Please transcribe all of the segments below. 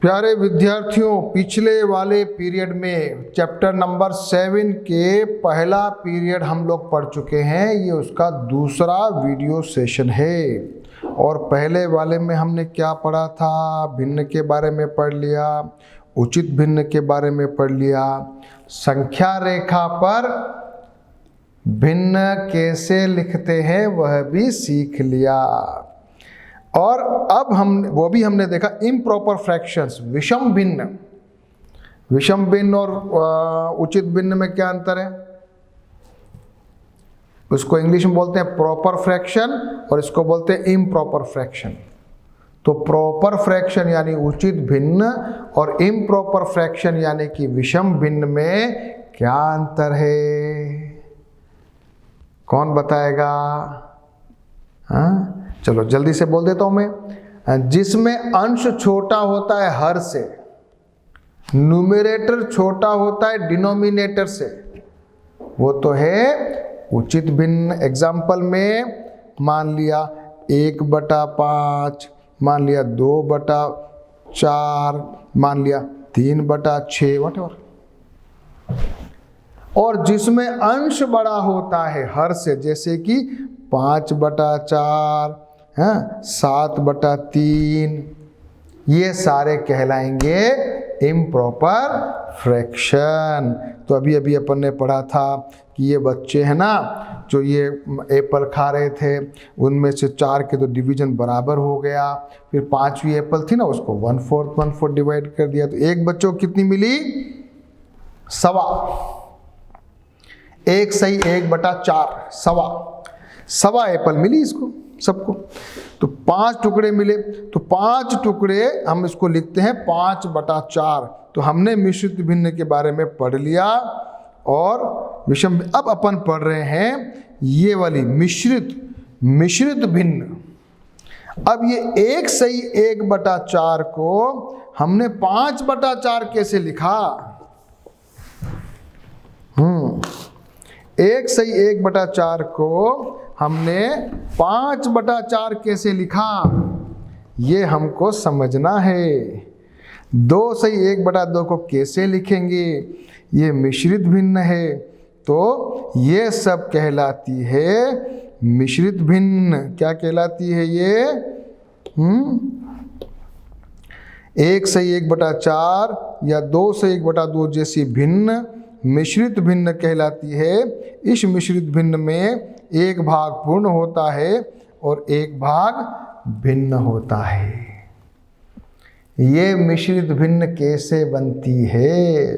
प्यारे विद्यार्थियों, पिछले वाले पीरियड में चैप्टर नंबर 7 के पहला पीरियड हम लोग पढ़ चुके हैं। ये उसका दूसरा वीडियो सेशन है। और पहले वाले में हमने क्या पढ़ा था? भिन्न के बारे में पढ़ लिया, उचित भिन्न के बारे में पढ़ लिया, संख्या रेखा पर भिन्न कैसे लिखते हैं वह भी सीख लिया। और अब हमने देखा इम्प्रॉपर फ्रैक्शंस, विषम भिन्न। विषम भिन्न और उचित भिन्न में क्या अंतर है? उसको इंग्लिश में बोलते हैं प्रॉपर फ्रैक्शन और इसको बोलते हैं इम्प्रॉपर फ्रैक्शन। तो प्रॉपर फ्रैक्शन यानी उचित भिन्न और इम्प्रॉपर फ्रैक्शन यानी कि विषम भिन्न में क्या अंतर है? कौन बताएगा? हाँ, चलो जल्दी से बोल देता हूं मैं। जिसमें अंश छोटा होता है हर से, न्यूमरेटर छोटा होता है डिनोमिनेटर से, वो तो है उचित भिन्न। एग्जाम्पल में मान लिया 1/5, मान लिया 2/4, मान लिया 3/6, व्हाटएवर। और जिसमें अंश बड़ा होता है हर से, जैसे कि 5/4, 7/3, ये सारे कहलाएंगे इम्प्रॉपर फ्रैक्शन। तो अभी अपन ने पढ़ा था कि ये बच्चे हैं ना जो ये एप्पल खा रहे थे, उनमें से 4 के तो डिवीजन बराबर हो गया, फिर 5वीं एप्पल थी ना उसको 1/4 डिवाइड कर दिया, तो एक बच्चों को कितनी मिली? 1.25। 1 सही 1/4, सवा एप्पल मिली इसको सबको। तो 5 टुकड़े मिले, तो 5 टुकड़े हम इसको लिखते हैं 5/4। तो हमने मिश्रित भिन्न के बारे में पढ़ लिया। और विषम, अब अपन पढ़ रहे हैं ये वाली मिश्रित भिन्न। अब ये 1 सही 1/4 को हमने 5/4 कैसे लिखा? 1 सही 1/4 को हमने 5/4 कैसे लिखा, ये हमको समझना है। 2 सही 1/2 को कैसे लिखेंगे, ये मिश्रित भिन्न है। तो ये सब कहलाती है मिश्रित भिन्न। क्या कहलाती है ये? 1 सही 1/4 या 2 सही 1/2 जैसी भिन्न मिश्रित भिन्न कहलाती है। इस मिश्रित भिन्न में एक भाग पूर्ण होता है और एक भाग भिन्न होता है। ये मिश्रित भिन्न कैसे बनती है?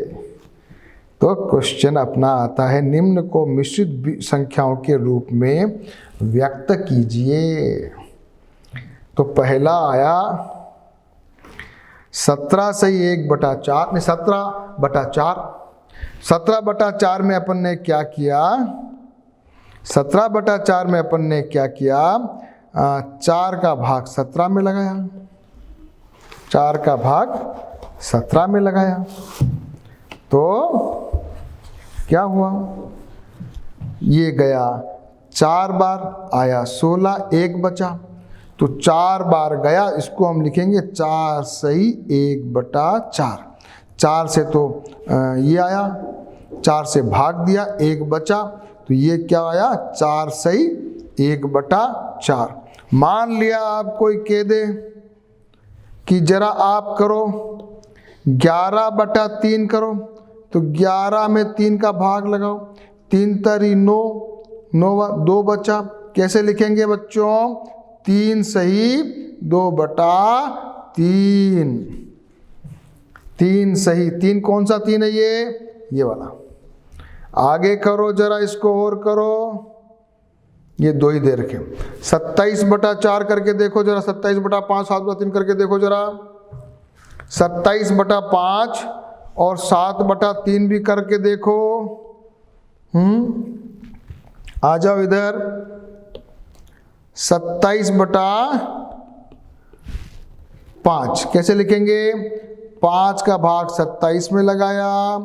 तो क्वेश्चन अपना आता है, निम्न को मिश्रित संख्याओं के रूप में व्यक्त कीजिए। तो पहला आया 17 सही 1/4 नहीं 17/4। 17/4 में अपन ने क्या किया? 17/4 में अपन ने क्या किया? 4 का भाग 17 में लगाया। 4 का भाग 17 में लगाया तो क्या हुआ? ये गया 4 बार, आया 16, 1 बचा। तो 4 बार गया, इसको हम लिखेंगे 4 सही 1/4। 4 से तो ये आया, 4 से भाग दिया, 1 बचा, तो ये क्या आया? 4 सही 1/4। मान लिया आप कोई कह दे कि जरा आप करो 11/3 करो, तो 11 में 3 का भाग लगाओ, 3 तरी 9, 2 बचा। कैसे लिखेंगे बच्चों? 3 सही 2/3। 3 सही 3 कौन सा 3 है? ये वाला। आगे करो जरा, इसको और करो, ये 2 ही दे रखे। 27/4 करके देखो जरा, 27/5 7/3 करके देखो जरा। 27/5 और 7/3 भी करके देखो। आ जाओ इधर। 27/5 कैसे लिखेंगे? 5 का भाग 27 में लगाया,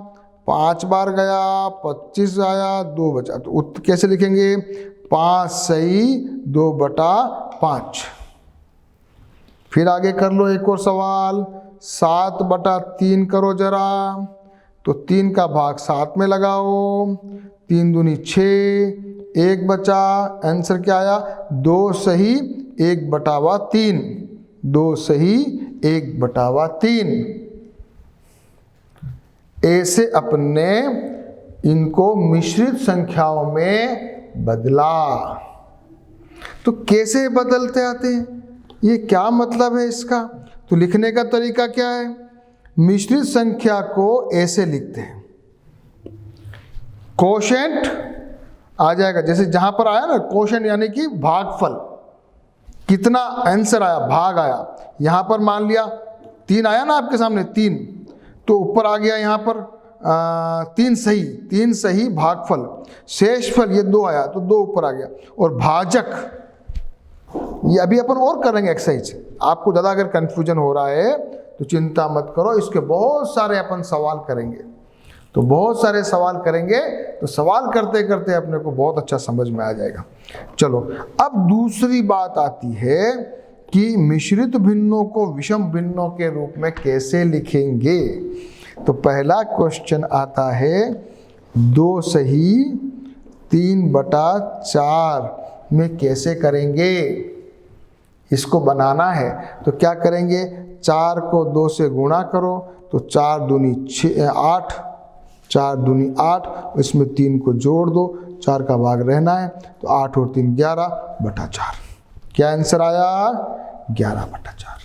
5 बार गया, 25 आया, 2 बचा। तो कैसे लिखेंगे? 5 सही 2/5। फिर आगे कर लो एक और सवाल। 7/3 करो जरा, तो 3 का भाग 7 में लगाओ, 3 दूनी 6, 1 बचा, आंसर क्या आया 2 सही 1/3, 2 सही 1/3। ऐसे अपने इनको मिश्रित संख्याओं में बदला। तो कैसे बदलते आते हैं, ये क्या मतलब है इसका? तो लिखने का तरीका क्या है? मिश्रित संख्या को ऐसे लिखते हैं, कोशेंट आ जाएगा, जैसे जहां पर आया ना कोशेंट यानी कि भागफल, कितना आंसर आया, भाग आया। यहां पर मान लिया 3 आया ना आपके सामने 3, तो ऊपर आ गया यहां पर 3 सही भागफल, शेषफल ये 2 आया तो 2 ऊपर आ गया। और भाजक ये अभी अपन और करेंगे एक्सरसाइज, आपको ज़्यादा अगर कंफ्यूजन हो रहा है तो चिंता मत करो, इसके बहुत सारे अपन सवाल करेंगे। तो बहुत सारे सवाल करेंगे, तो सवाल करते करते अपने को बहुत अच्छा समझ में आ जाएगा। चलो अब दूसरी बात आती है कि मिश्रित भिन्नों को विषम भिन्नों के रूप में कैसे लिखेंगे। तो पहला क्वेश्चन आता है 2 सही 3/4 में कैसे करेंगे, इसको बनाना है। तो क्या करेंगे, 4 को 2 से गुणा करो, तो 4 दूनी 8, 4 दूनी 8, इसमें 3 को जोड़ दो, 4 का भाग रहना है, तो 8 और 3 11/4। क्या आंसर आया 11/4।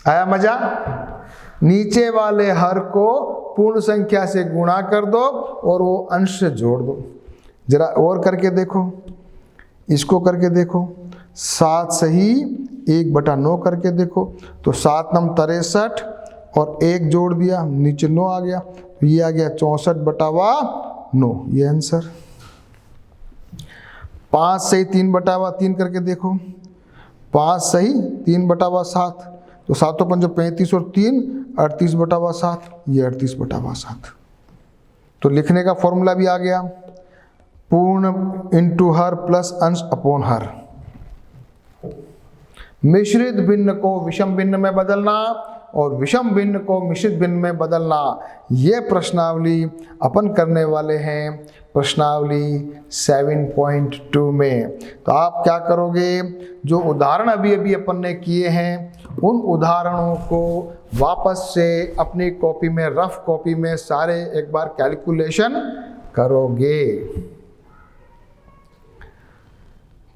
आया मजा? नीचे वाले हर को पूर्ण संख्या से गुणा कर दो और वो अंश से जोड़ दो। जरा और करके देखो, इसको करके देखो, 7 सही 1/9 करके देखो, तो 7 9 63 और 1 जोड़ दिया, नीचे 9 आ गया, तो ये आ गया 64/9, ये आंसर। 5 सही 3/3 करके देखो, 5 सही 3/7, तो 7 5 35 और 3 38/7, ये 38/7। तो लिखने का फॉर्मूला भी आ गया, पूर्ण इंटू हर प्लस अंश अपॉन हर। मिश्रित भिन्न को विषम भिन्न में बदलना और विषम भिन्न को मिश्रित भिन्न में बदलना, ये प्रश्नावली अपन करने वाले हैं प्रश्नावली 7.2 में। तो आप क्या करोगे, जो उदाहरण अभी अपन ने किए हैं उन उदाहरणों को वापस से अपनी कॉपी में, रफ कॉपी में सारे एक बार कैलकुलेशन करोगे,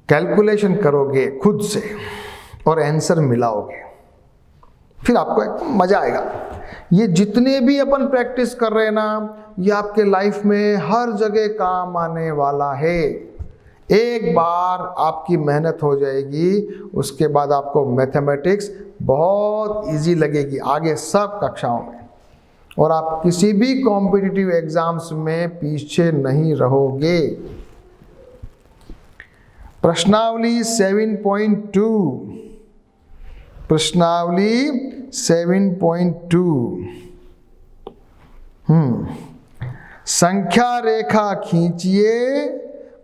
कैलकुलेशन करोगे खुद से और आंसर मिलाओगे, फिर आपको एक मजा आएगा। ये जितने भी अपन प्रैक्टिस कर रहे हैं ना, ये आपके लाइफ में हर जगह काम आने वाला है। एक बार आपकी मेहनत हो जाएगी, उसके बाद आपको मैथमेटिक्स बहुत इजी लगेगी आगे सब कक्षाओं में, और आप किसी भी कॉम्पिटिटिव एग्जाम्स में पीछे नहीं रहोगे। प्रश्नावली 7.2, प्रश्नावली 7.2। संख्या रेखा खींचिए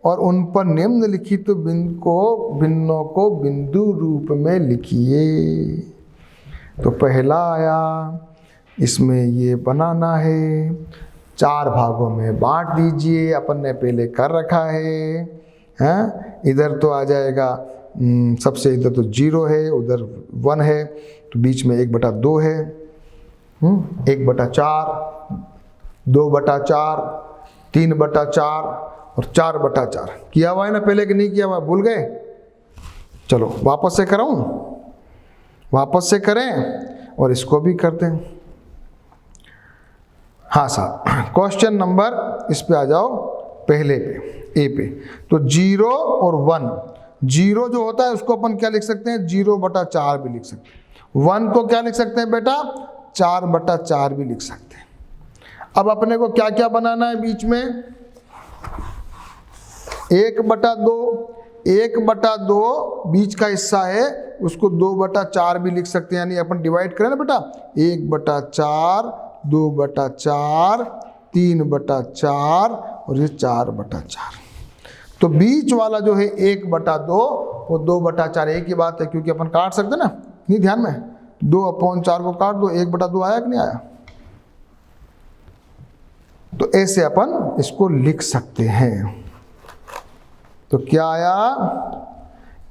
और उन पर निम्नलिखित भिन्नों को बिंदु रूप में लिखिए। तो पहला आया, इसमें ये बनाना है, 4 भागों में बांट दीजिए, अपन ने पहले कर रखा है। हैं, इधर तो आ जाएगा सबसे, इधर तो 0 है, उधर 1 है, तो बीच में 1/2 है, 1/4, 2/4, 3/4 और 4/4 किया हुआ है ना पहले, कि नहीं किया हुआ, भूल गए? चलो वापस से कराऊं, वापस से करें और इसको भी करते हैं। हाँ साहब, क्वेश्चन नंबर इस पे आ जाओ, पहले पे ए पे। तो 0 और 1, 0 जो होता है उसको अपन क्या लिख सकते हैं, 0/4 भी लिख सकते हैं। 1 को क्या लिख सकते हैं बेटा, 4/4 भी लिख सकते हैं। अब अपने को क्या क्या बनाना है बीच में, 1/2, 1/2 बीच का हिस्सा है, उसको 2/4 भी लिख सकते हैं, यानी अपन डिवाइड करें ना बेटा, 1/4, 2/4, 3/4 और ये 4/4। तो बीच वाला जो है 1/2, वो 2/4 एक ही बात है, क्योंकि अपन काट सकते ना, नहीं ध्यान में, 2/4 को काट दो, 1/2 आया कि नहीं आया? तो ऐसे अपन इसको लिख सकते हैं। तो क्या आया?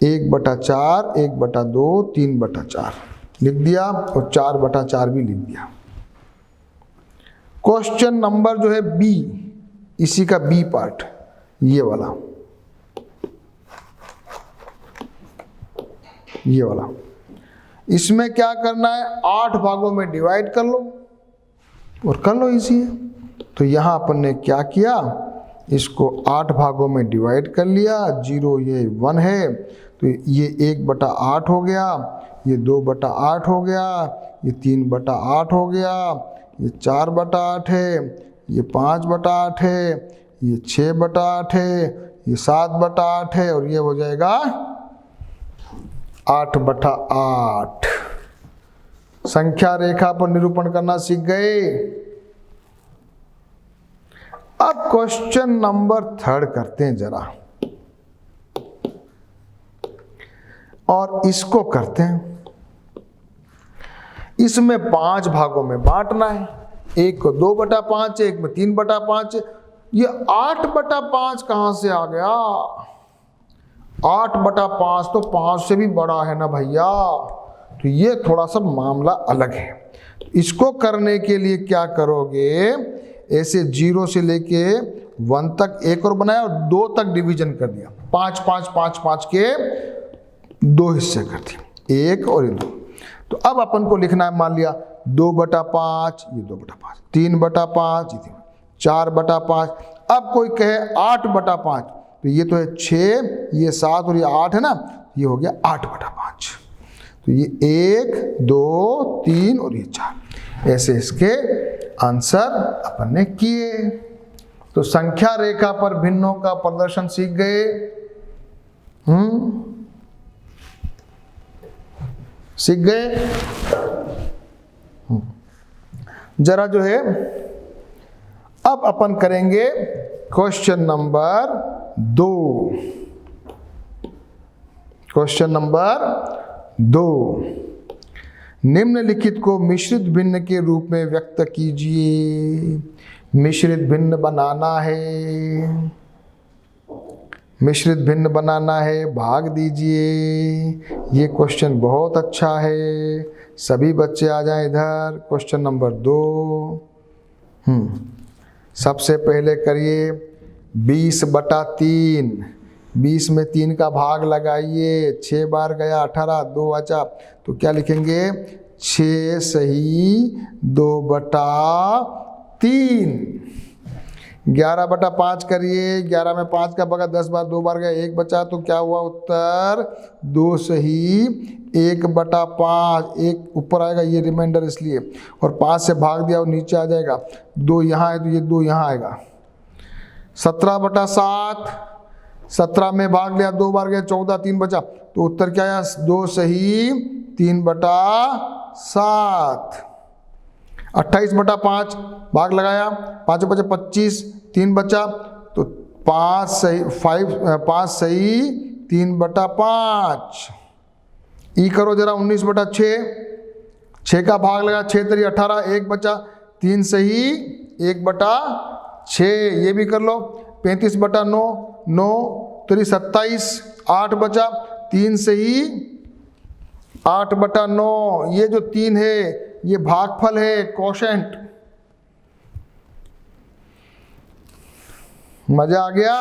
1/4, 1/2, 3/4 लिख दिया और 4/4 भी लिख दिया। क्वेश्चन नंबर जो है बी, इसी का बी पार्ट, ये वाला, ये वाला, इसमें क्या करना है? 8 भागों में डिवाइड कर लो और कर लो, इजी है। तो यहां अपन ने क्या किया? इसको 8 भागों में डिवाइड कर लिया। 0 ये 1 है, तो ये 1/8 हो गया, ये 2/8 हो गया, ये 3/8 हो गया, ये 4/8 है, ये 5/8 है, ये 6/8 है, ये 7/8 है, और ये हो जाएगा 8/8। संख्या रेखा पर निरूपण करना सीख गए। अब क्वेश्चन नंबर 3 करते हैं जरा, और इसको करते हैं। इसमें 5 भागों में बांटना है, एक को 2/5 है, एक में 3/5 है। ये 8/5 कहां से आ गया? 8/5 तो 5 से भी बड़ा है ना भैया, तो ये थोड़ा सा मामला अलग है। इसको करने के लिए क्या करोगे? ऐसे 0 से लेके 1 तक एक और बनाया और 2 तक डिवीजन कर दिया। 5 5 5 5 के 2 हिस्से कर दिए, 1 और 2। तो अब अपन को लिखना है, मान लिया 2/5, ये 2/5, 3/5, ये 3, 4/5। अब कोई कहे 8/5, तो ये तो है 6, ये 7 और ये 8 है ना, ये हो गया 8/5। तो ये 1 2 3 और ये 4, ऐसे इसके आंसर अपन ने किए। तो संख्या रेखा पर भिन्नों का प्रदर्शन सीख गए। सीख गए। जरा जो है अब अपन करेंगे क्वेश्चन नंबर 2। क्वेश्चन नंबर 2, निम्नलिखित को मिश्रित भिन्न के रूप में व्यक्त कीजिए। मिश्रित भिन्न बनाना है, मिश्रित भिन्न बनाना है, भाग दीजिए। ये क्वेश्चन बहुत अच्छा है, सभी बच्चे आ जाएं इधर। Question number 2। सबसे पहले करिए 20/3। 20 में 3 का भाग लगाइए, 6 बार गया 18, 2 बचा, तो क्या लिखेंगे? 6 सही 2/3। 11/5 करिए, 11 में 5 का भागा 10 बार, 2 बार गया 1 बचा, तो क्या हुआ उत्तर? 2 सही 1/5। 1 ऊपर आएगा, ये रिमाइंडर इसलिए, और 5 से भाग दिया और नीचे आ जाएगा। 2 यहाँ है तो ये 2 यहाँ आएगा। 17/7, 17 में भाग लिया, 2 बार गया 14, 3 बचा, तो उत्तर क्या आया? 2 सही 3/7। 28/5 भाग लगाया, 5 बचे 25, 3 बचा, तो 5 सही 3/5। ई करो जरा 19/6। 6 का भाग लगा, 6 3 18, 1 बचा, 3 सही 1/6। ये भी कर लो। 35/9, 9 3 27, 8 बचा, 3 सही 8/9। ये जो 3 है ये भागफल है, कोशेंट। मजा आ गया?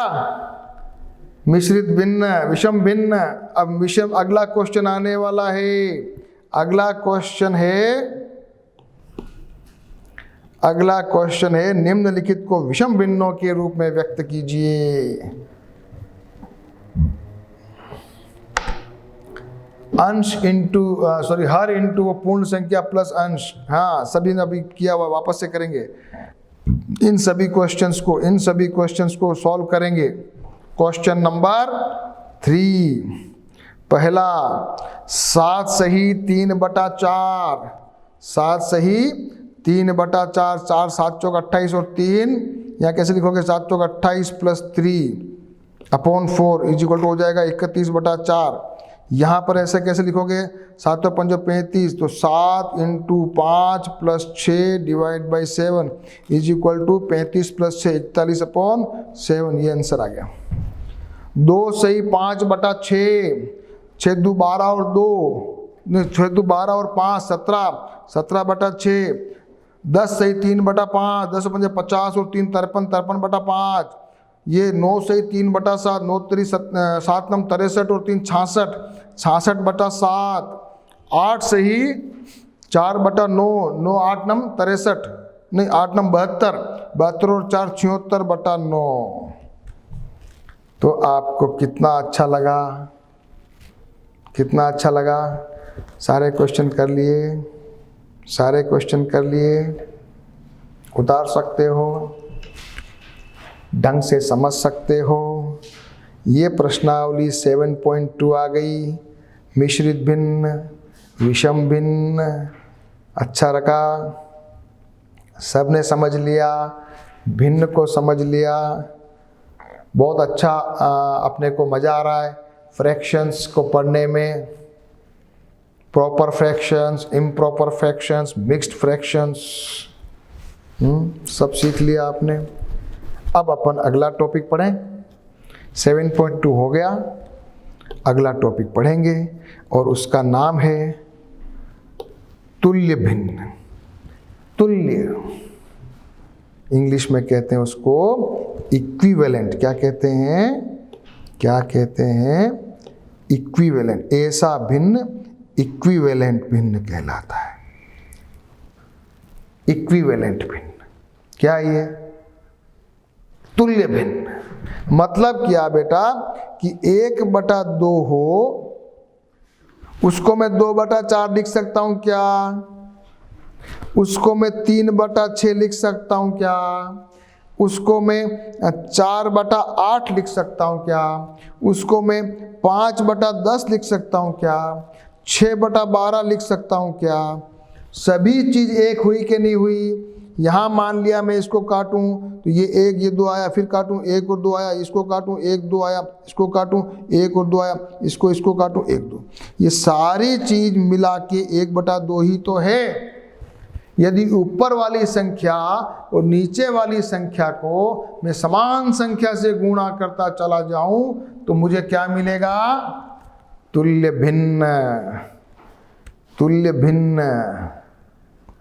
मिश्रित भिन्न, विषम भिन्न। अब विषम, अगला क्वेश्चन आने वाला है। अगला क्वेश्चन है निम्नलिखित को विषम भिन्नों के रूप में व्यक्त कीजिए। अंश इंटू हर इंटू पूर्ण संख्या प्लस अंश। हाँ, सभी ने अभी किया हुआ, वापस से करेंगे। इन सभी क्वेश्चंस को सॉल्व करेंगे। क्वेश्चन नंबर 3, पहला 7 सही 3/4। 7 सही 3/4, 4 7 चौक 28 और 3, यहाँ कैसे लिखोगे? 7 चौक 28 + 3/4 इज इक्वल टू हो जाएगा 31/4। यहाँ पर ऐसे कैसे लिखोगे, 7 और 5 35, तो 7 × 5 + 6 divide by 7 is equal to 35 + 6 41/7। ये आंसर आ गया। 2 सही 5/6, 6 2 12 और 2, 6 2 12 और 5 17, 17/6। 10 सही 3/5, 10 5 50 और 3 53, 53/5। ये 9 सही 3/7, 9 3 7 9 63 और 3 66, 66/7। 8 सही 4/9, 9 8 9 63, नहीं 8 9 72, 72 और 4 76/9। तो आपको कितना अच्छा लगा, कितना अच्छा लगा। सारे क्वेश्चन कर लिए, सारे क्वेश्चन कर लिए, उतार सकते हो, ढंग से समझ सकते हो। ये प्रश्नावली 7.2 आ गई। मिश्रित भिन्न, विषम भिन्न, अच्छा रखा, सबने समझ लिया, भिन्न को समझ लिया, बहुत अच्छा। अपने को मज़ा आ रहा है फ्रैक्शंस को पढ़ने में, proper fractions, improper fractions, mixed fractions, सब सीख लिया आपने। अब अपन अगला टॉपिक पढ़ें। 7.2 हो गया, अगला टॉपिक पढ़ेंगे और उसका नाम है तुल्य भिन्न। तुल्य इंग्लिश में कहते हैं उसको इक्विवेलेंट। क्या कहते हैं, क्या कहते हैं? इक्विवेलेंट। ऐसा भिन्न इक्विवेलेंट भिन्न कहलाता है। इक्विवेलेंट भिन्न क्या ये? तुल्य भिन्न मतलब क्या बेटा कि 1/2 हो, उसको मैं 2/4 लिख सकता हूं क्या? उसको मैं 3/6 लिख सकता हूं क्या? उसको मैं 4/8 लिख सकता हूं क्या? उसको मैं 5/10 लिख सकता हूं क्या? 6/12 लिख सकता हूं क्या? सभी चीज एक हुई कि नहीं हुई? यहाँ मान लिया मैं इसको काटूं तो ये 1 ये 2 आया, फिर काटूं 1 और 2 आया, इसको काटूं 1 2 आया, इसको काटूं 1 और 2 आया, इसको काटूं 1 2। ये सारी चीज मिला के 1/2 ही तो है। यदि ऊपर वाली संख्या और नीचे वाली संख्या को मैं समान संख्या से गुणा करता चला जाऊं तो मुझे क्या मिलेगा? तुल्य भिन्न। तुल्य भिन्न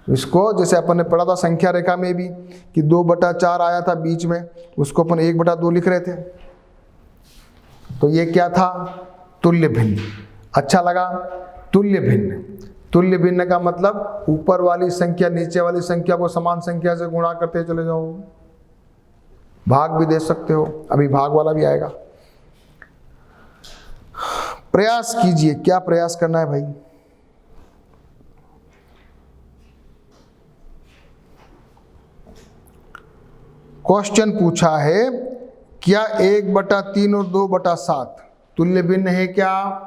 इसको जैसे अपन ने पढ़ा था संख्या रेखा में भी कि 2/4 आया था बीच में, उसको अपन 1/2 लिख रहे थे। तो ये क्या था? तुल्य भिन्न। अच्छा लगा? तुल्य भिन्न। तुल्य भिन्न का मतलब ऊपर वाली संख्या नीचे वाली संख्या को समान संख्या से गुणा करते चले जाओ। भाग भी दे सकते हो, अभी भाग वाला भी आएगा। प्रयास कीजिए। क्या प्रयास करना है भाई? क्वेश्चन पूछा है क्या 1/3 और 2/7 तुल्य भिन्न है क्या?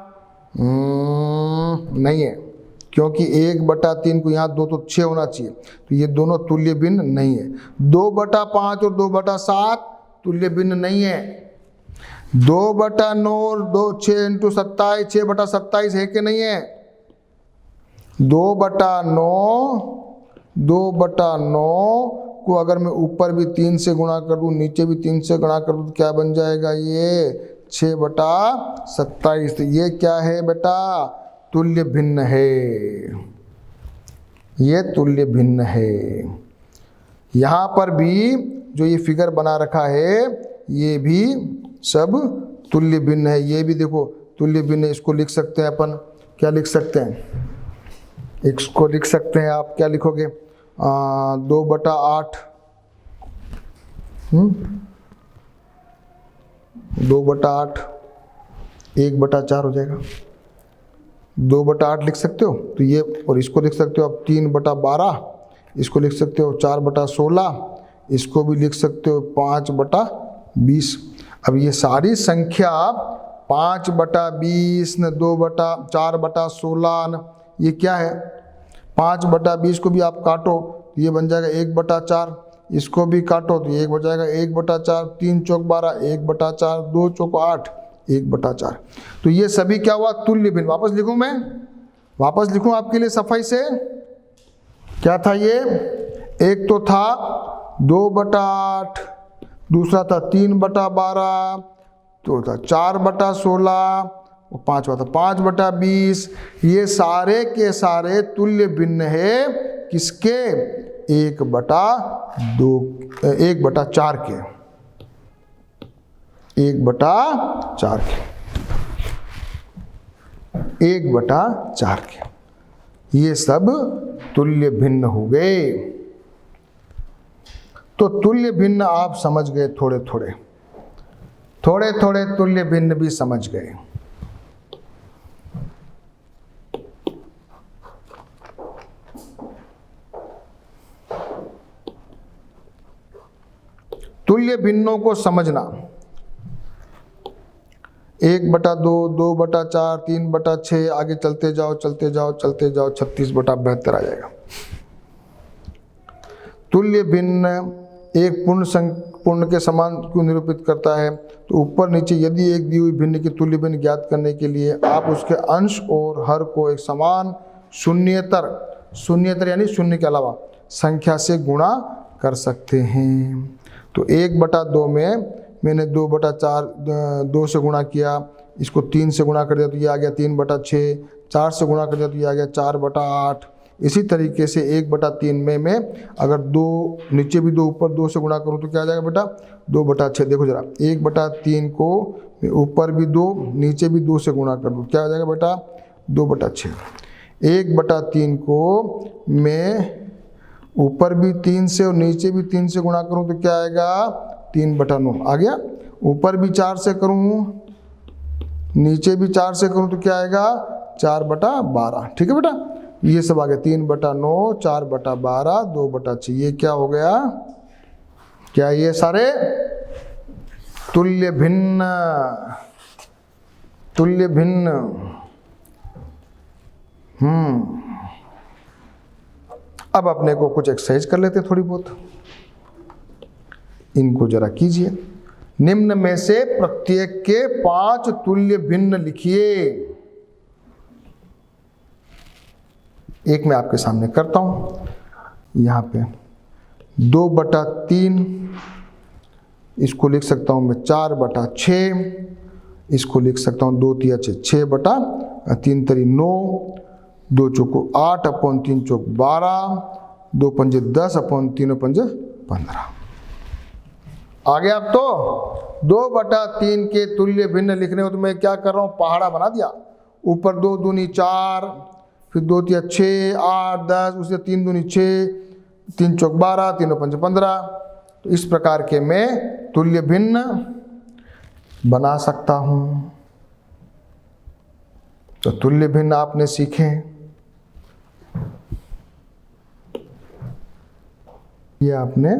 नहीं है, क्योंकि 1/3 को यहाँ 2 तो 6 होना चाहिए, तो ये दोनों तुल्य भिन्न नहीं है। 2/5 और 2/7 तुल्य भिन्न नहीं है। 2/9 और 6 × 27 6/27 है कि नहीं है? 2/9 को अगर मैं ऊपर भी 3 से गुणा कर दूं, नीचे भी 3 से गुणा कर दूं तो क्या बन जाएगा? ये 6/27। तो ये क्या है बेटा? तुल्य भिन्न है। ये तुल्य भिन्न है। यहाँ पर भी जो ये फिगर बना रखा है ये भी सब तुल्य भिन्न है। ये भी देखो तुल्य भिन्न है। इसको लिख सकते हैं अपन, क्या लिख सकते हैं? इसको लिख सकते हैं आप, क्या लिखोगे? 2/8 2/8 1/4 हो जाएगा। 2/8 लिख सकते हो तो ये, और इसको लिख सकते हो आप 3/12, इसको लिख सकते हो 4/16, इसको भी लिख सकते हो 5/20। अब ये सारी संख्या 5/20 न 4/16 न ये क्या है? 5/20 को भी आप काटो तो ये बन जाएगा 1/4, इसको भी काटो तो ये हो जाएगा 1/4, 3 चौक 12, 1/4, 2 चौक 8, 1/4। तो ये सभी क्या हुआ, तुल्य भिन्न। वापस लिखूं मैं, वापस लिखूं आपके लिए सफाई से। क्या था ये, एक तो था 2/8, दूसरा था 3/12, तो था 4/16, और पांचवा था 5/20। ये सारे के सारे तुल्य भिन्न है किसके, 1/2, 1/4 के, 1/4 के, 1/4 के। ये सब तुल्य भिन्न हो गए। तो तुल्य भिन्न आप समझ गए, थोड़े थोड़े तुल्य भिन्न भी समझ गए। तुल्य भिन्नों को समझना, 1/2, 2/4, 3/6, आगे चलते जाओ 36/72 आ जाएगा। तुल्य भिन्न एक पूर्ण के समान क्यों निरूपित करता है, तो ऊपर नीचे यदि एक दी हुई भिन्न की तुल्य भिन्न ज्ञात करने के लिए आप उसके अंश और हर को एक समान शून्येतर यानी शून्य के अलावा संख्या से गुणा कर सकते हैं। तो 1/2 में मैंने 2/4 2 से गुणा किया, इसको 3 से गुणा कर दिया तो ये आ गया 3/6, 4 से गुणा कर दिया तो ये आ गया 4/8। इसी तरीके से 1/3 में मैं अगर 2 नीचे भी 2 ऊपर 2 से गुणा करूँ तो क्या आ जाएगा बेटा, 2/6। देखो जरा, 1/3 को मैं ऊपर भी 2 नीचे भी 2 से गुणा कर दूँ, क्या आ जाएगा बेटा, 2/6। 1/3 को मैं ऊपर भी 3 से और नीचे भी 3 से गुणा करूं तो क्या आएगा, 3/9 आ गया। ऊपर भी 4 से करूं, नीचे भी 4 से करूं तो क्या आएगा, 4/12। ठीक है बेटा, ये सब आ गया 3/9, 4/12, 2/6। ये क्या हो गया, क्या ये सारे तुल्य भिन्न, तुल्य भिन्न। अब अपने को कुछ एक्सरसाइज कर लेते हैं थोड़ी बहुत, इनको जरा कीजिए। निम्न में से प्रत्येक के 5 तुल्य भिन्न लिखिए। एक मैं आपके सामने करता हूं, यहां पे 2/3, इसको लिख सकता हूं मैं 4/6, इसको लिख सकता हूं 2 × 6 6/3 × 9, 2 चौको 8, 3 चौक 12, 2 पंजे 10, 3 पंजे 15। आ गया। अब तो 2/3 के तुल्य भिन्न लिखने हो तो मैं क्या कर रहा हूँ, पहाड़ा बना दिया। ऊपर 2 दूनी 4, फिर 2 × 6, 8, 10, उससे 3 दूनी 6, 3 चौक 12, 3 पंजे 15। तो इस प्रकार के मैं तुल्य भिन्न बना सकता हूँ। तो तुल्य भिन्न आपने सीखे, ये आपने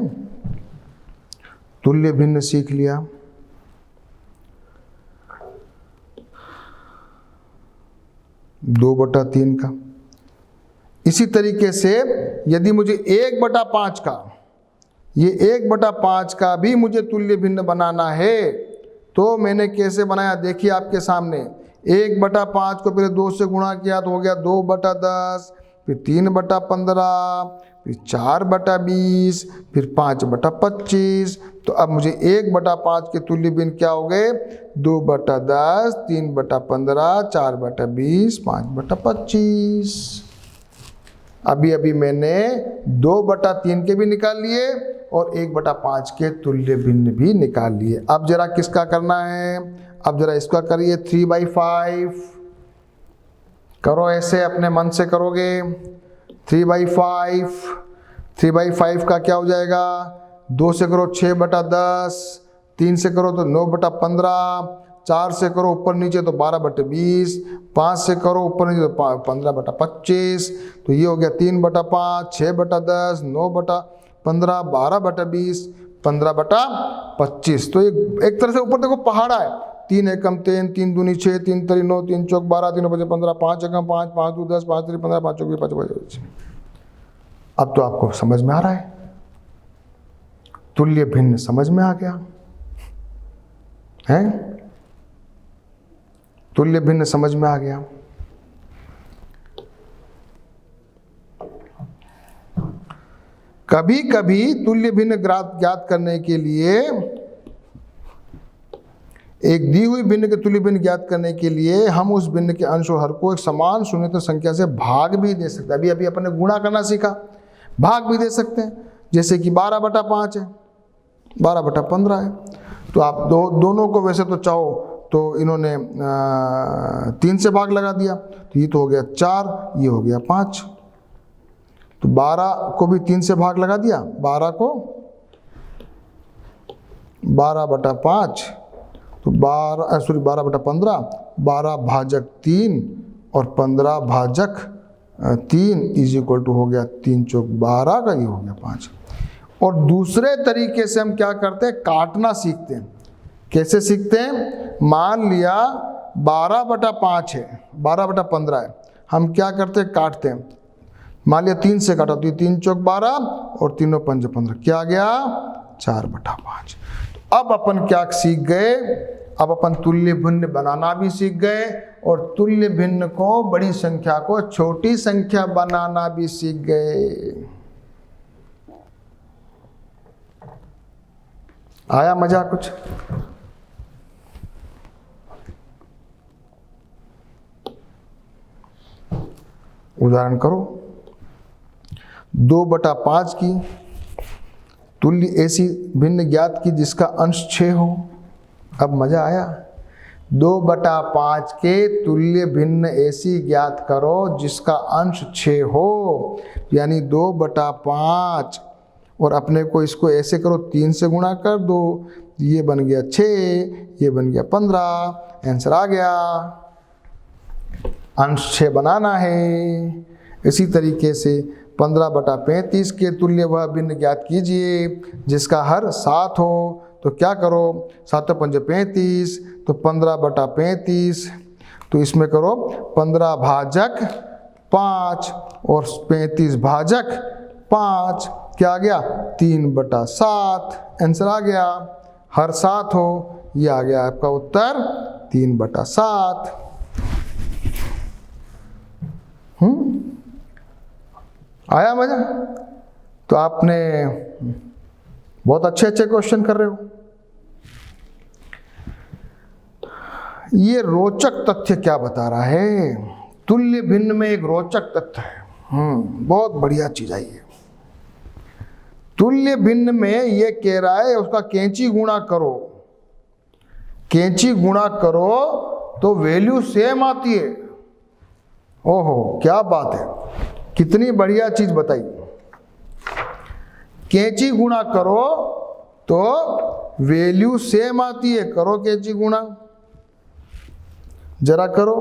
तुल्य भिन्न सीख लिया। दो बटा तीन का। इसी तरीके से यदि मुझे 1/5 का, ये 1/5 का भी मुझे तुल्य भिन्न बनाना है तो मैंने कैसे बनाया, देखिए आपके सामने। 1/5 को पहले 2 से गुणा किया तो हो गया 2/10, फिर 3/15, फिर 4/20, फिर 5/25। तो अब मुझे 1/5 के तुल्य भिन्न क्या हो गए, 2/10, 3/15, 4/20, 5/25। अभी मैंने 2/3 के भी निकाल लिए और 1/5 के तुल्य भिन्न भी निकाल लिए। अब जरा किसका करना है, अब जरा इसका करिए 3/5। करो ऐसे, अपने मन से करोगे। 3/5, 3/5 का क्या हो जाएगा, 2 से करो 6/10, 3 से करो तो 9/15, 4 से करो ऊपर नीचे तो 12/20, 5 से करो ऊपर नीचे तो 15/25। तो ये हो गया 3/5, 6/10, 9/15, 12/20, 15/25। तो एक तरह से ऊपर देखो पहाड़ा है। 3 एकम 3, 3 दूनी 6, 3 तरी 9, 3 चौक 12, 3 5 15, 5 एकम 5, 5 दू 10, 5 तरी 15, 5 चौक 5 25। अब तो आपको समझ में आ रहा है, तुल्य भिन्न समझ में आ गया है। तुल्य भिन्न समझ में आ गया। कभी कभी तुल्य भिन्न ज्ञात करने के लिए, एक दी हुई भिन्न के तुल्य भिन्न ज्ञात करने के लिए हम उस भिन्न के अंश और हर को एक समान शून्यता संख्या से भाग भी दे सकते हैं। अभी अपने गुणा करना सीखा, भाग भी दे सकते हैं। जैसे कि 12/5 है, 12/15 है। तो आप दोनों को वैसे तो चाहो तो इन्होंने 3 से भाग लगा दिया, तो ये तो हो गया 4, ये हो गया 5। तो 12 को भी 3 से भाग लगा दिया, 12 को 12/5, तो 12/15, 12/3 और 15/3 इज इक्वल टू हो गया 3 चौक 12 का, ये हो गया 5। और दूसरे तरीके से हम क्या करते हैं, काटना सीखते हैं। कैसे सीखते हैं, मान लिया 12/5 है, 12/15 है, हम क्या करते हैं, काटते हैं। मान लिया 3 से काटा तो 3 चौक 12 और 3 5 15, क्या आ गया 4/5। तो अब अपन क्या सीख गए, अब अपन तुल्य भिन्न बनाना भी सीख गए और तुल्य भिन्न को, बड़ी संख्या को छोटी संख्या बनाना भी सीख गए। आया मजा कुछ? उदाहरण करो, 2/5 की तुल्य ऐसी भिन्न ज्ञात की जिसका अंश 6 हो। अब मजा आया? 2/5 के तुल्य भिन्न ऐसी ज्ञात करो जिसका अंश 6 हो, यानी 2/5 और अपने को इसको ऐसे करो, 3 से गुणा कर दो, ये बन गया 6, ये बन गया 15, आंसर आ गया। अंश 6 बनाना है। इसी तरीके से 15/35 के तुल्य वह भिन्न ज्ञात कीजिए जिसका हर 7 हो। तो क्या करो, 7 5 35, तो 15/35, तो इसमें करो 15/5 और 35/5, क्या आ गया 3/7, आंसर आ गया। हर 7 हो, ये आ गया आपका उत्तर 3/7। आया मजा? तो आपने बहुत अच्छे क्वेश्चन कर रहे हो। ये रोचक तथ्य क्या बता रहा है, तुल्य भिन्न में एक रोचक तथ्य है। बहुत बढ़िया चीज आई है। तुल्य भिन्न में ये कह रहा है उसका कैंची गुणा करो, कैंची गुणा करो तो वैल्यू सेम आती है। ओहो क्या बात है, कितनी बढ़िया चीज बताई। कैंची गुणा करो तो वैल्यू सेम आती है। करो कैंची गुणा, जरा करो।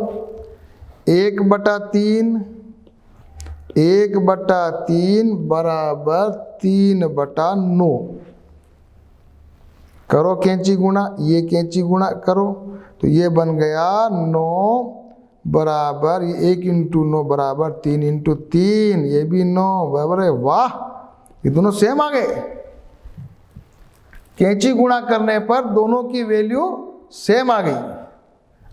1/3 बराबर 3/9। करो कैंची गुणा, ये कैंची गुणा करो तो ये बन गया 9 बराबर 1 × 9 बराबर 3 × 3, ये भी 9 बराबर है। वाह, ये दोनों सेम आ गए। कैंची गुणा करने पर दोनों की वैल्यू सेम आ गई।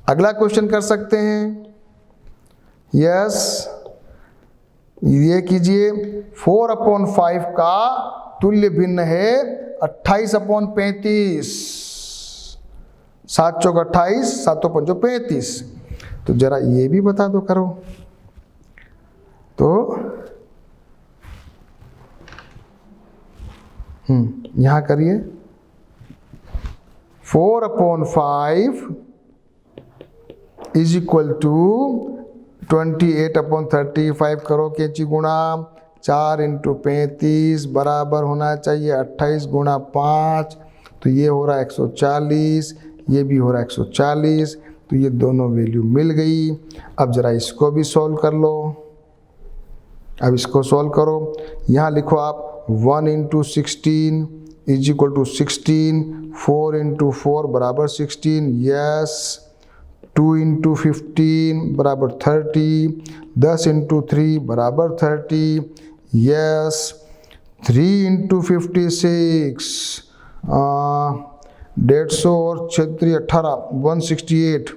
अगला क्वेश्चन कर सकते हैं। यस, ये कीजिए 4/5 का तुल्य भिन्न है 28/35। 7 चौक 28, 7 5 35। तो जरा ये भी बता दो, करो तो। यहां करिए 4/5 इज इक्वल टू 28/35। करो कैंची गुणा, 4 × 35 बराबर होना चाहिए 28 × 5, तो ये हो रहा है 140, ये भी हो रहा है 140, तो ये दोनों वैल्यू मिल गई। अब जरा इसको भी सॉल्व कर लो। अब इसको सॉल्व करो, यहाँ लिखो आप 1 × 16 इज इक्वल टू 16, 4 × 4 बराबर 16, यस। 2 × 15 बराबर 30, 10 × 3 बराबर 30, यस। 3 × 56 150 और 18 168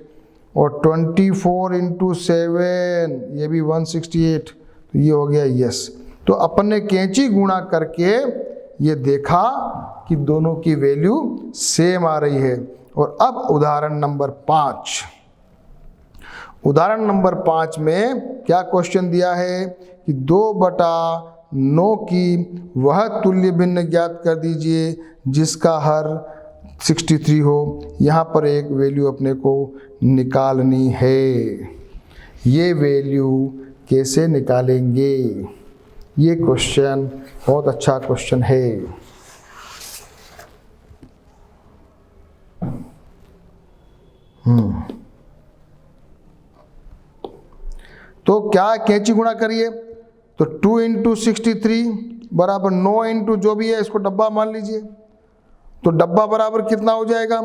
और 24 इंटू 7 ये भी 168, तो ये हो गया यस। तो अपन ने कैंची गुणा करके ये देखा कि दोनों की वैल्यू सेम आ रही है। और अब उदाहरण नंबर 5, उदाहरण नंबर 5 में क्या क्वेश्चन दिया है कि 2/9 की वह तुल्य भिन्न ज्ञात कर दीजिए जिसका हर 63 हो। यहाँ पर एक वैल्यू अपने को निकालनी है। ये वैल्यू कैसे निकालेंगे? ये क्वेश्चन बहुत अच्छा क्वेश्चन है। तो क्या कैंची गुणा करिए, तो 2 इंटू 63 बराबर 9 इंटू जो भी है इसको डब्बा मान लीजिए। तो डब्बा बराबर कितना हो जाएगा,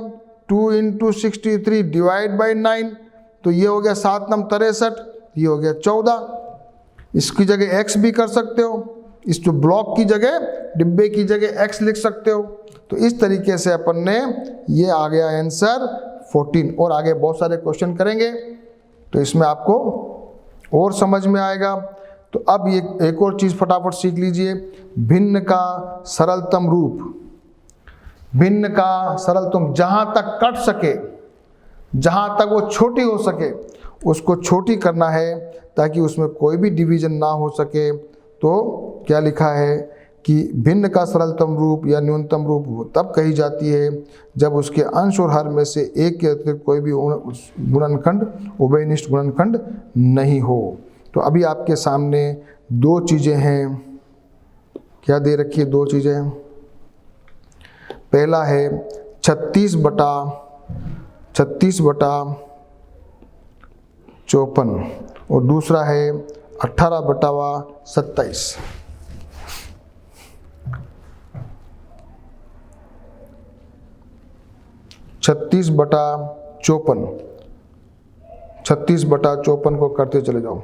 2 इंटू 63 डिवाइड बाई 9, तो ये हो गया 7 नम 63, ये हो गया 14। इसकी जगह x भी कर सकते हो, इस जो ब्लॉक की जगह, डिब्बे की जगह x लिख सकते हो। तो इस तरीके से अपन ने, ये आ गया आंसर 14। और आगे बहुत सारे क्वेश्चन करेंगे तो इसमें आपको और समझ में आएगा। तो अब ये एक और चीज़ फटाफट सीख लीजिए, भिन्न का सरलतम रूप। भिन्न का सरलतम जहाँ तक कट सके, जहाँ तक वो छोटी हो सके उसको छोटी करना है ताकि उसमें कोई भी डिवीजन ना हो सके। तो क्या लिखा है कि भिन्न का सरलतम रूप या न्यूनतम रूप वो तब कही जाती है जब उसके अंश और हर में से एक के अतिरिक्त कोई भी गुणनखंड उभयनिष्ठ गुणनखंड नहीं हो। तो अभी आपके सामने दो चीज़ें हैं, क्या दे रखी है, दो चीज़ें। पहला है 36/54 और दूसरा है 18/27। 36/54 को करते चले जाओ,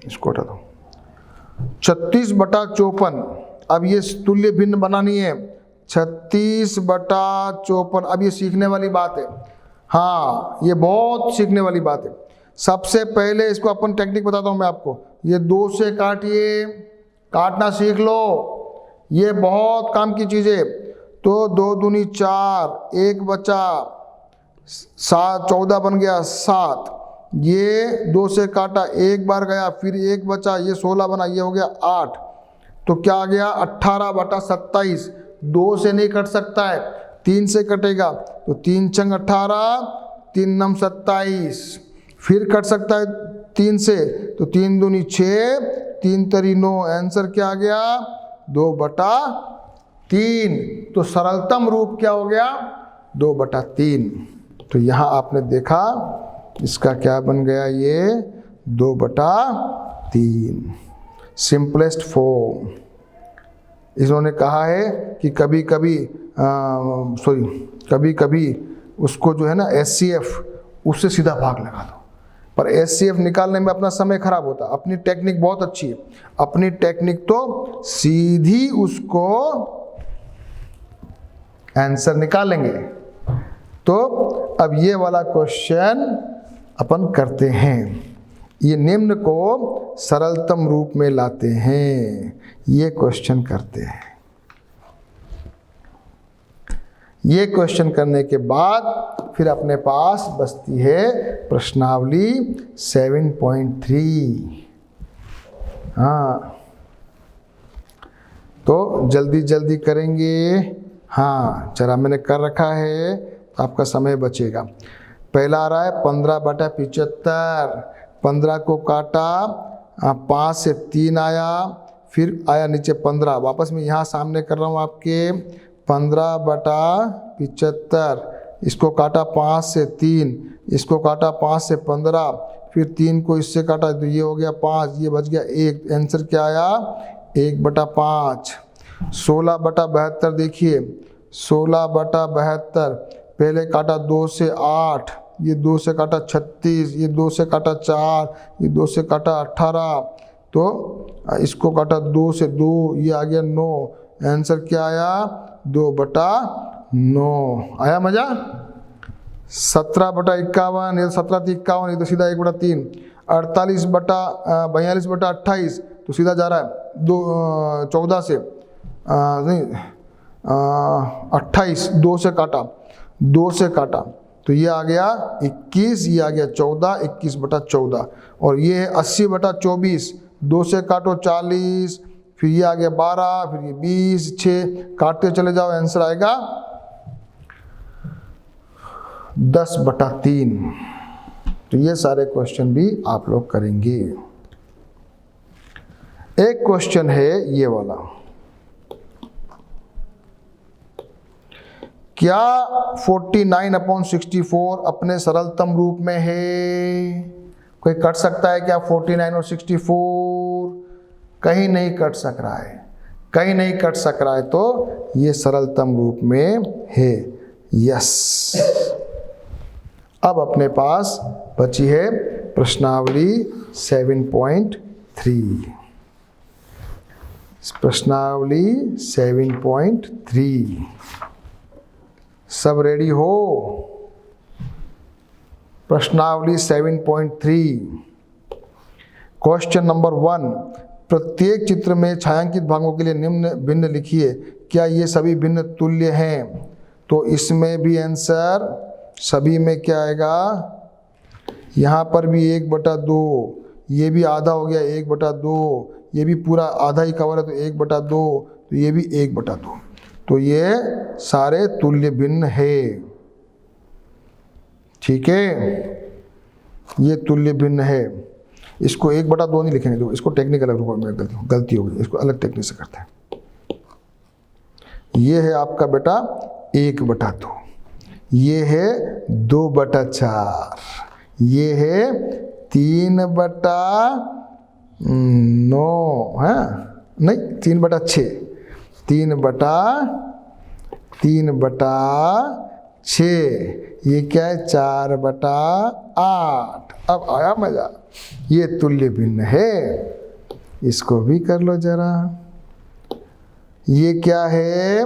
इसको हटा दो। 36/54, अब ये तुल्य भिन्न बनानी है। 36/54, अब ये सीखने वाली बात है। हाँ, ये बहुत सीखने वाली बात है। सबसे पहले इसको अपन टेक्निक बताता हूँ मैं आपको। ये 2 से काटिए, काटना सीख लो, ये बहुत काम की चीज़ है। तो 2 दूनी 4, 1 बचा 7, 14 बन गया 7। ये 2 से काटा, एक बार गया, फिर 1 बचा, ये 16 बना, ये हो गया 8। तो क्या आ गया 18/27। 2 से नहीं कट सकता है, 3 से कटेगा। तो 3 चंग 18, 3 नम 27। फिर कट सकता है 3 से, तो 3 दूनी 6, 3 तरी 9। आंसर क्या आ गया 2/3। तो सरलतम रूप क्या हो गया 2/3। तो यहाँ आपने देखा इसका क्या बन गया, ये 2/3 सिंपलेस्ट फॉर्म। इन्होंने कहा है कि कभी कभी उसको जो है ना SCF, उससे सीधा भाग लगा दो, पर SCF निकालने में अपना समय खराब होता। अपनी टेक्निक बहुत अच्छी है, अपनी टेक्निक तो सीधी उसको आंसर निकालेंगे। तो अब ये वाला क्वेश्चन अपन करते हैं, ये निम्न को सरलतम रूप में लाते हैं, ये क्वेश्चन करते हैं। ये क्वेश्चन करने के बाद फिर अपने पास बचती है प्रश्नावली 7.3। हाँ, तो जल्दी जल्दी करेंगे। हाँ चला, मैंने कर रखा है, आपका समय बचेगा। पहला आ रहा है 15/75। 15 को काटा, 5 से 3 आया, फिर आया नीचे 15। वापस मैं यहाँ सामने कर रहा हूँ आपके 15/75। इसको काटा 5 से 3, इसको काटा 5 से 15, फिर 3 को इससे काटा तो ये हो गया 5, ये बच गया 1। आंसर क्या आया 1/5। 16/72 देखिए, 16/72 पहले काटा 2 से 8, ये 2 से काटा 36, ये 2 से काटा 4, ये 2 से काटा 18, तो इसको काटा 2 से 2, ये आ गया 9। आंसर क्या आया 2/9। आया मजा? 17/51, ये 17×51, ये तो सीधा 1/3। 48/42 तो सीधा जा रहा है 14 से नहीं 28, 2 से काटा, 2 से काटा तो ये आ गया 21, ये आ गया 14, 21/14। और ये है 80/24, 2 से काटो 40, फिर ये आ गया 12, फिर ये 20, 6 काटते चले जाओ, आंसर आएगा 10/3। तो ये सारे क्वेश्चन भी आप लोग करेंगे। एक क्वेश्चन है ये वाला, क्या 49/64 अपने सरलतम रूप में है? कोई कट सकता है क्या 49 और 64? कहीं नहीं कट सक रहा है, कहीं नहीं कट सक रहा है, तो ये सरलतम रूप में है। यस। अब अपने पास बची है प्रश्नावली 7.3। प्रश्नावली 7.3, सब रेडी हो? प्रश्नावली 7.3, क्वेश्चन नंबर 1, प्रत्येक चित्र में छायांकित भागों के लिए निम्न भिन्न लिखिए, क्या ये सभी भिन्न तुल्य हैं? तो इसमें भी आंसर सभी में क्या आएगा, यहाँ पर भी 1/2, ये भी आधा हो गया 1/2, ये भी पूरा आधा ही कवर है तो 1/2, तो ये भी 1/2। तो ये सारे तुल्य भिन्न है। ठीक है, ये तुल्य भिन्न है। इसको 1/2 नहीं लिखेंगे, तो इसको टेक्निकल रूप में गलती हो गई, इसको अलग टेक्निक से करते हैं। ये है आपका बेटा 1/2, ये है 2/4, ये है 3/9 है, नहीं 3/6, 3/6, ये क्या है 4/8। अब आया मजा, ये तुल्य भिन्न है। इसको भी कर लो जरा, ये क्या है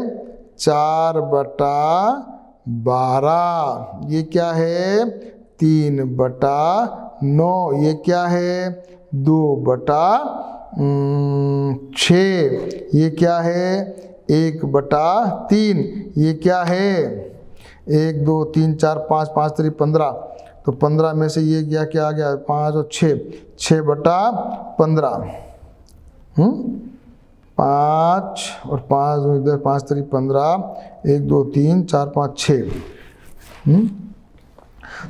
4/12, ये क्या है 3/9, ये क्या है 2/6, ये क्या है 1/3, ये क्या है 1 2 3 4 5, 5 3 15, तो 15 में से ये गया क्या आ गया 5 और 6, 6/15, 5 और 5 इधर 5 3 15, 1 2 3 4 5 6।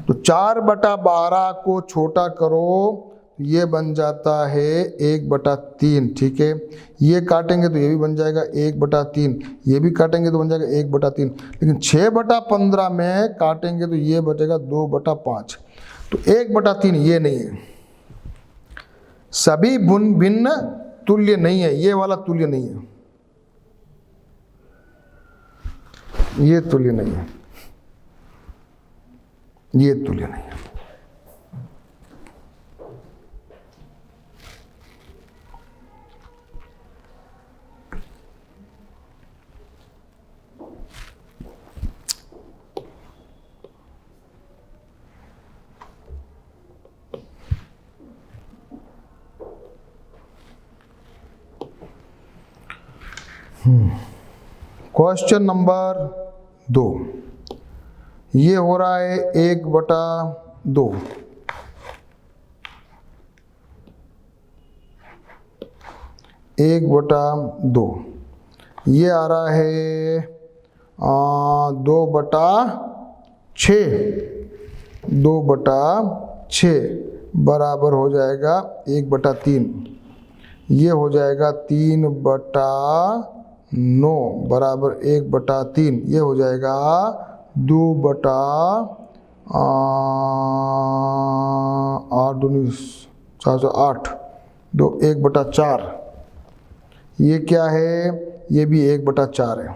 तो 4/12 को छोटा करो, ये बन जाता है 1/3। ठीक है, ये काटेंगे तो ये भी बन जाएगा 1/3, ये भी काटेंगे तो बन जाएगा 1/3, लेकिन 6/15 में काटेंगे तो ये बचेगा 2/5। तो 1/3 ये नहीं है, सभी भिन्न तुल्य नहीं है, ये वाला तुल्य नहीं है, ये तुल्य नहीं है, ये तुल्य नहीं है। क्वेश्चन नंबर 2, ये हो रहा है 1/2, ये आ रहा है 2/6 बराबर हो जाएगा 1/3, ये हो जाएगा 3/9 बराबर 1/3, ये हो जाएगा 2/8, 1/4, ये क्या है, ये भी 1/4 है।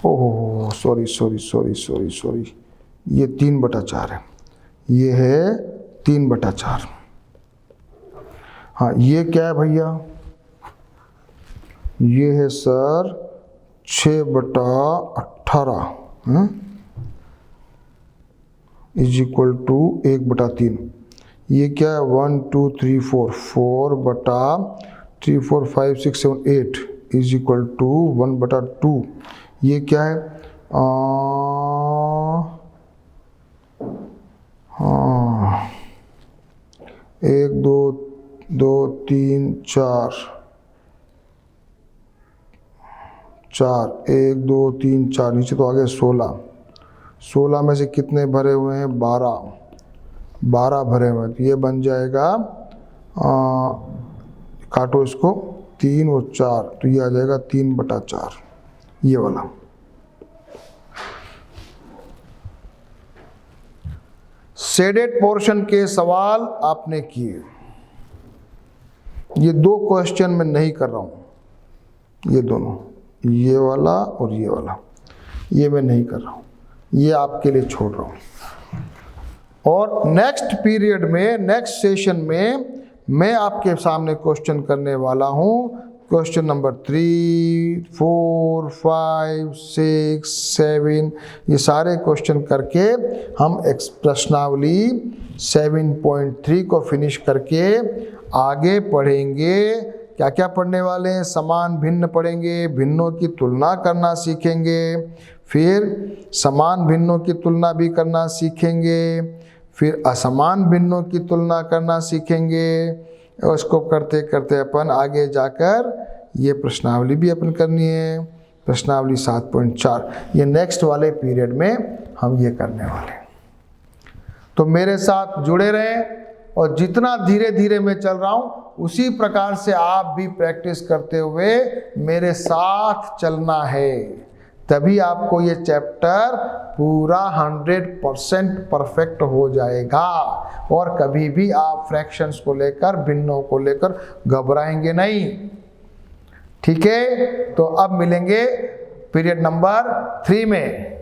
ओह सॉरी, ये 3/4 है, ये है 3/4। हाँ, ये क्या है भैया, ये है सर 6/18, इज इक्वल टू 1/3। ये क्या है 1 2 3 4 4/3 4 5 6 7 8 इज इक्वल टू 1/2। ये क्या है हाँ 1 2 2 3 4 1 2 3 4 नीचे तो आ गए 16 में से कितने भरे हुए हैं 12 भरे हुए हैं, तो ये बन जाएगा काटो इसको 3 और 4 तो ये आ जाएगा 3/4 ये वाला। शेडेड पोर्शन के सवाल आपने किए, ये 2 क्वेश्चन मैं नहीं कर रहा हूं, ये दोनों, ये वाला और ये वाला, ये मैं नहीं कर रहा हूं, ये आपके लिए छोड़ रहा हूं। और नेक्स्ट पीरियड में, नेक्स्ट सेशन में मैं आपके सामने क्वेश्चन करने वाला हूं, क्वेश्चन नंबर 3 4 5 6 7, ये सारे क्वेश्चन करके हम प्रश्नावली 7.3 को फिनिश करके आगे पढ़ेंगे। क्या क्या पढ़ने वाले हैं? समान भिन्न पढ़ेंगे, भिन्नों की तुलना करना सीखेंगे, फिर समान भिन्नों की तुलना भी करना सीखेंगे, फिर असमान भिन्नों की तुलना करना सीखेंगे। और इसको करते करते अपन आगे जाकर ये प्रश्नावली भी अपन करनी है, प्रश्नावली 7.4, ये नेक्स्ट वाले पीरियड में हम ये करने वाले हैं। तो मेरे साथ जुड़े रहें, और जितना धीरे धीरे मैं चल रहा हूं उसी प्रकार से आप भी प्रैक्टिस करते हुए मेरे साथ चलना है, तभी आपको ये चैप्टर पूरा 100% परफेक्ट हो जाएगा। और कभी भी आप फ्रैक्शंस को लेकर, भिन्नों को लेकर घबराएंगे नहीं। ठीक है, तो अब मिलेंगे पीरियड नंबर 3 में।